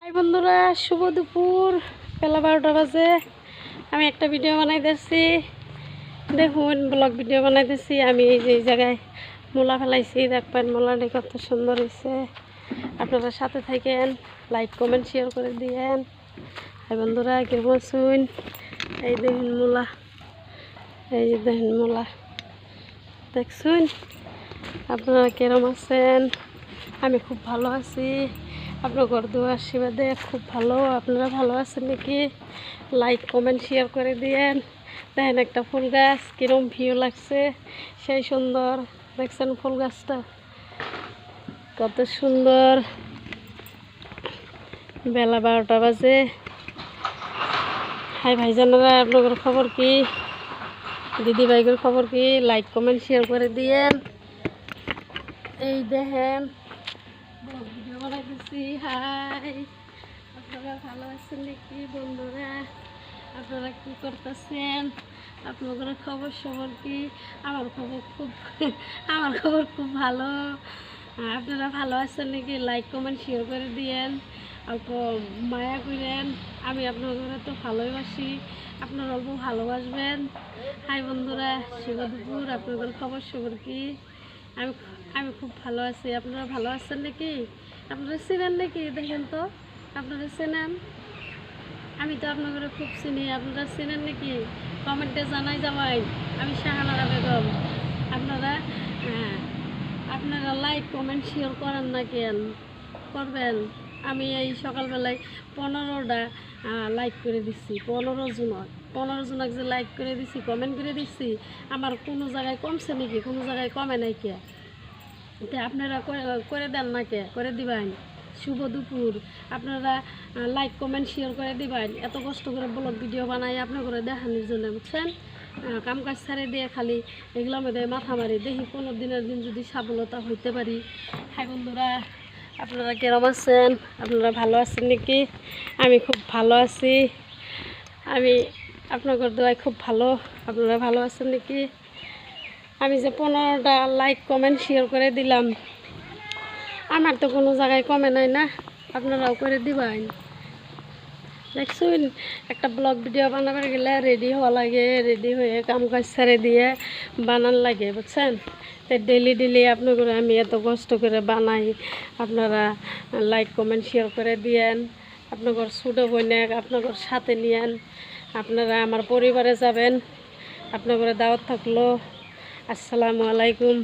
High বন্ধুরা, শুভ দুপুর। বেলা 12টা বাজে। আমি একটা ভিডিও বানাইতেছি, দেখুন ব্লগ ভিডিও বানাইতেছি। আমি এই যে জায়গায় মূলা ফেলাইছি, দেখবেন মূলাটি কত সুন্দর হয়েছে। আপনারা সাথে থাকেন, লাইক কমেন্ট শেয়ার করে দিয়েন। হাই বন্ধুরা, কেমন আছেন? এই দেখুন মূলা, এই যে দেখুন মূলা দেখছুন। আপনারা কেরম আছেন? আমি খুব ভালো আছি। আপনার ঘর দোয়া আশীর্বাদে খুব ভালো। আপনারা ভালো আছেন নাকি? লাইক কমেন্ট শেয়ার করে দিয়েন। দেখেন একটা ফুল গাছ কিরম ভিউ লাগছে, সেই সুন্দর। দেখছেন ফুল গাছটা কত সুন্দর। বেলা 12টা বাজে। হাই ভাইজানেরা, আপনাদের খবর কি? দিদি ভাইগুলোর খবর কি? লাইক কমেন্ট শেয়ার করে দিয়েন। এই দেখেন ভিডিও বানাইতেছি। হাই, আপনারা ভালো আছেন নাকি বন্ধুরা? আপনারা কি করতেছেন? আপনাদের খবর কি? আমার খবর খুব ভালো। আপনারা ভালো আছেন নাকি? লাইক কমেন্ট শেয়ার করে দিয়েন, অল্প মায়া করেন। আমি আপনাদের তো ভালোবাসি, আপনারা অল্প ভালোবাসবেন। হাই বন্ধুরা, শুভ দুপুর। আপনাদের খবর কি? আমি আমি খুব ভালো আছি। আপনারা ভালো আছেন নাকি? আপনারা চেনেন নাকি? দেখেন তো, আপনারা চেনেন? আমি তো আপনাদের খুব চিনি। আপনারা চেনেন নাকি? কমেন্টে জানাই যাবেন। আমি শাহানারা বেগম। আপনারা আপনারা লাইক কমেন্ট শেয়ার করেন না কেন? করবেন। আমি এই সকালবেলায় 15টা লাইক করে দিচ্ছি। 15 জনক যে লাইক করে দিচ্ছি, কমেন্ট করে দিচ্ছি। আমার কোনো জায়গায় কমছে নাকি? কোনো জায়গায় কমে নাই কে? তো আপনারা করে দেন না কে? করে দিবেন। শুভ দুপুর। আপনারা লাইক কমেন্ট শেয়ার করে দিবেন। এত কষ্ট করে ব্লগ ভিডিও বানাই আপনার করে দেখানোর জন্য, বুঝছেন? কাম কাজ ছাড়ে দিয়ে খালি এগুলো মধ্যে মাথা মারি, দেখি কোনো দিনের দিন যদি সফলতা হইতে পারি। হ্যাঁ বন্ধুরা, আপনারা কেরম আছেন? আপনারা ভালো আছেন নাকি? আমি খুব ভালো আছি। আমি আপনাদের দোয়ায় খুব ভালো। আপনারা ভালো আছেন নাকি? আমি যে 15টা লাইক কমেন্ট শেয়ার করে দিলাম, আমার তো কোনো জায়গায় কমে নাই না? আপনারাও করে দিবেন। দেখছুন, একটা ব্লগ ভিডিও বানাবার গেলে রেডি হওয়া লাগে, রেডি হয়ে কাম কাজ ছেড়ে দিয়ে বানান লাগে, বুঝছেন? তো ডেলি আপনাদের আমি এত কষ্ট করে বানাই। আপনারা লাইক কমেন্ট শেয়ার করে দিয়েন। আপনাদের ছোটো বোনেক আপনাদের সাথে নিয়েন। আপনারা আমার পরিবারে যাবেন। আপনাদের দাওয়াত থাকলো। আসসালামু আলাইকুম।